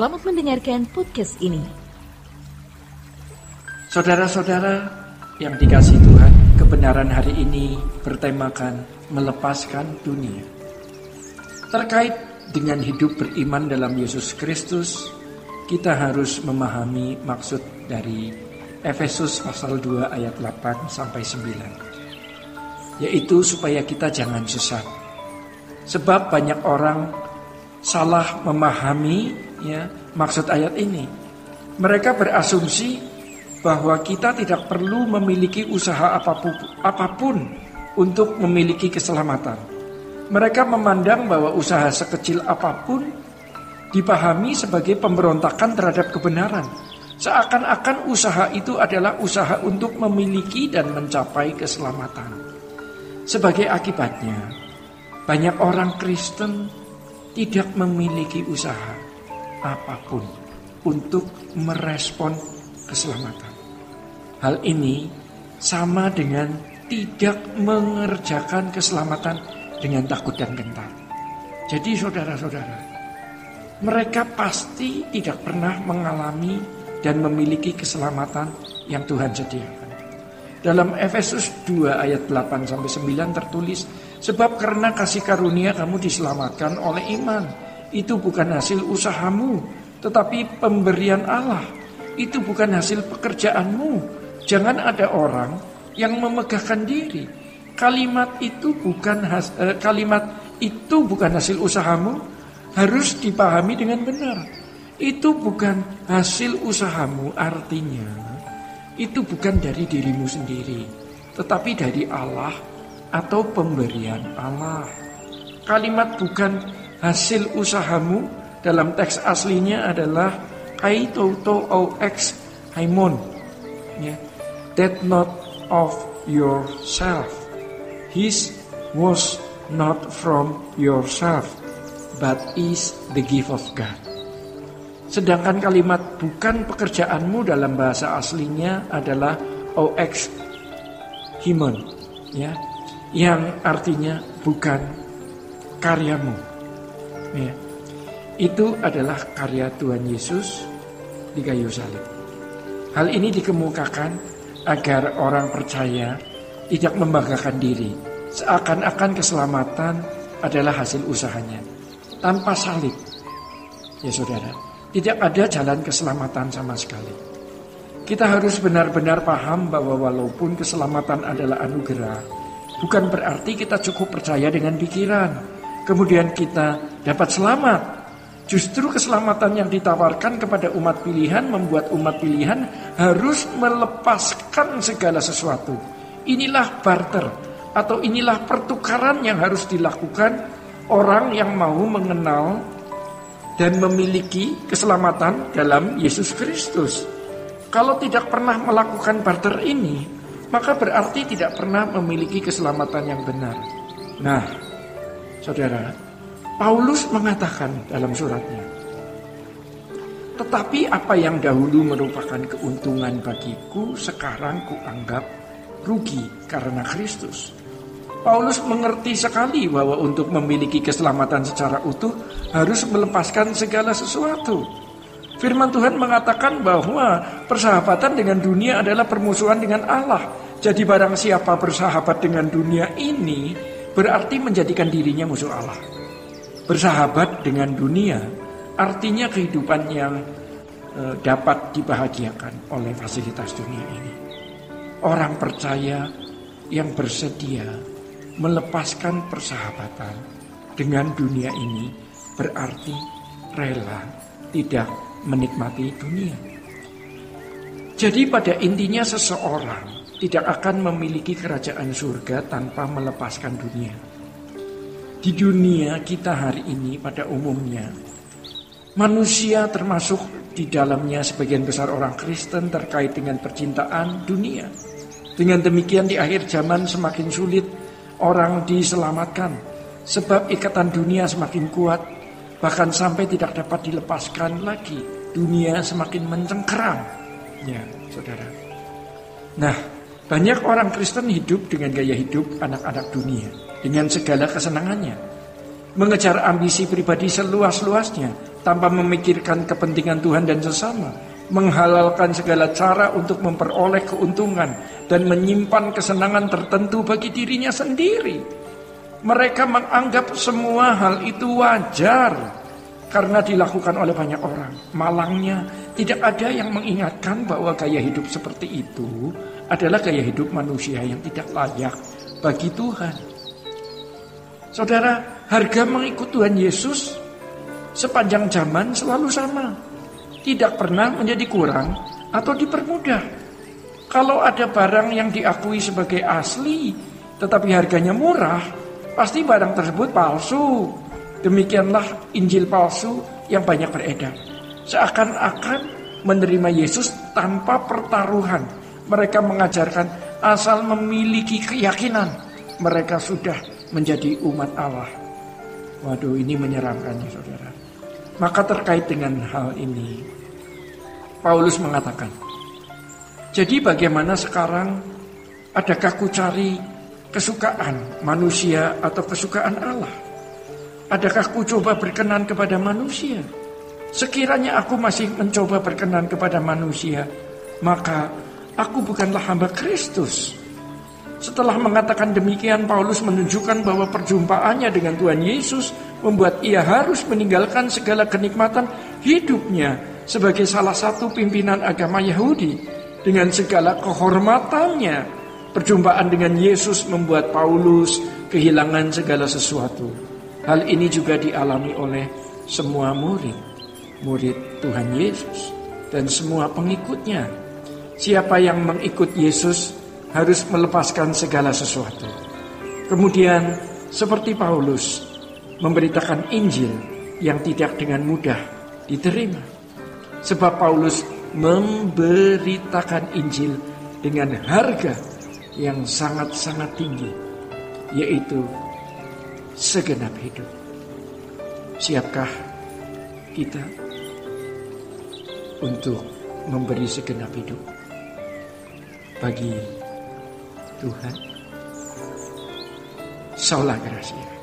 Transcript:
Selamat mendengarkan podcast ini. Saudara-saudara yang dikasihi Tuhan, kebenaran hari ini bertemakan melepaskan dunia. Terkait dengan hidup beriman dalam Yesus Kristus, kita harus memahami maksud dari Efesus pasal 2 ayat 8 sampai 9. Yaitu supaya kita jangan sesat. Sebab banyak orang salah memahami maksud ayat ini. Mereka berasumsi bahwa kita tidak perlu memiliki usaha apapun untuk memiliki keselamatan. Mereka memandang bahwa usaha sekecil apapun dipahami sebagai pemberontakan terhadap kebenaran. Seakan-akan usaha itu adalah usaha untuk memiliki dan mencapai keselamatan. Sebagai akibatnya, banyak orang Kristen tidak memiliki usaha apapun untuk merespon keselamatan. Hal ini sama dengan tidak mengerjakan keselamatan dengan takut dan gentar. Jadi saudara-saudara, mereka pasti tidak pernah mengalami dan memiliki keselamatan yang Tuhan sediakan. Dalam Efesus 2 ayat 8-9 tertulis, sebab karena kasih karunia kamu diselamatkan oleh iman. Itu bukan hasil usahamu, tetapi pemberian Allah. Itu bukan hasil pekerjaanmu. Jangan ada orang yang memegahkan diri. Kalimat itu bukan hasil usahamu, harus dipahami dengan benar. Itu bukan hasil usahamu, artinya itu bukan dari dirimu sendiri, tetapi dari Allah atau pemberian Allah. Kalimat bukan hasil usahamu dalam teks aslinya adalah aitoto ox haimon, that not of yourself. His was not from yourself, but is the gift of God. Sedangkan kalimat bukan pekerjaanmu dalam bahasa aslinya adalah ox himon, yang artinya bukan karyamu. Itu adalah karya Tuhan Yesus di kayu salib. Hal ini dikemukakan agar orang percaya tidak membanggakan diri, seakan-akan keselamatan adalah hasil usahanya. Tanpa salib, ya saudara, tidak ada jalan keselamatan sama sekali. Kita harus benar-benar paham bahwa walaupun keselamatan adalah anugerah, bukan berarti kita cukup percaya dengan pikiran, kemudian kita dapat selamat. Justru keselamatan yang ditawarkan kepada umat pilihan membuat umat pilihan harus melepaskan segala sesuatu. Inilah barter atau inilah pertukaran yang harus dilakukan orang yang mau mengenal dan memiliki keselamatan dalam Yesus Kristus. Kalau tidak pernah melakukan barter ini, maka berarti tidak pernah memiliki keselamatan yang benar. Nah, saudara, Paulus mengatakan dalam suratnya, tetapi apa yang dahulu merupakan keuntungan bagiku, sekarang kuanggap rugi karena Kristus. Paulus mengerti sekali bahwa untuk memiliki keselamatan secara utuh harus melepaskan segala sesuatu. Firman Tuhan mengatakan bahwa persahabatan dengan dunia adalah permusuhan dengan Allah. Jadi barang siapa bersahabat dengan dunia ini, berarti menjadikan dirinya musuh Allah. Bersahabat dengan dunia artinya kehidupan yang dapat dibahagiakan oleh fasilitas dunia ini. Orang percaya yang bersedia melepaskan persahabatan dengan dunia ini berarti rela tidak menikmati dunia. Jadi pada intinya seseorang tidak akan memiliki kerajaan surga tanpa melepaskan dunia. Di dunia kita hari ini pada umumnya, manusia termasuk di dalamnya sebagian besar orang Kristen terkait dengan percintaan dunia. Dengan demikian di akhir zaman semakin sulit orang diselamatkan, sebab ikatan dunia semakin kuat, bahkan sampai tidak dapat dilepaskan lagi. Dunia semakin mencengkeram, ya saudara. Nah, banyak orang Kristen hidup dengan gaya hidup anak-anak dunia, dengan segala kesenangannya, mengejar ambisi pribadi seluas-luasnya, tanpa memikirkan kepentingan Tuhan dan sesama, menghalalkan segala cara untuk memperoleh keuntungan dan menyimpan kesenangan tertentu bagi dirinya sendiri. Mereka menganggap semua hal itu wajar karena dilakukan oleh banyak orang. Malangnya, tidak ada yang mengingatkan bahwa gaya hidup seperti itu adalah gaya hidup manusia yang tidak layak bagi Tuhan. Saudara, harga mengikut Tuhan Yesus sepanjang zaman selalu sama. Tidak pernah menjadi kurang atau dipermudah. Kalau ada barang yang diakui sebagai asli, tetapi harganya murah, pasti barang tersebut palsu. Demikianlah Injil palsu yang banyak beredar. Seakan-akan menerima Yesus tanpa pertaruhan. Mereka mengajarkan asal memiliki keyakinan mereka sudah menjadi umat Allah. Waduh, ini menyeramkan ya saudara. Maka terkait dengan hal ini, Paulus mengatakan, jadi bagaimana sekarang? Adakah ku cari kesukaan manusia atau kesukaan Allah? Adakah ku coba berkenan kepada manusia? Sekiranya aku masih mencoba berkenan kepada manusia, maka aku bukanlah hamba Kristus. Setelah mengatakan demikian, Paulus menunjukkan bahwa perjumpaannya dengan Tuhan Yesus membuat ia harus meninggalkan segala kenikmatan hidupnya sebagai salah satu pimpinan agama Yahudi. Dengan segala kehormatannya, perjumpaan dengan Yesus membuat Paulus kehilangan segala sesuatu. Hal ini juga dialami oleh semua murid Tuhan Yesus dan semua pengikutnya. Siapa yang mengikut Yesus harus melepaskan segala sesuatu. Kemudian seperti Paulus memberitakan Injil yang tidak dengan mudah diterima. Sebab Paulus memberitakan Injil dengan harga yang sangat-sangat tinggi, yaitu segenap hidup. Siapkah kita untuk memberi segenap hidup bagi Tuhan? Sola Gracia.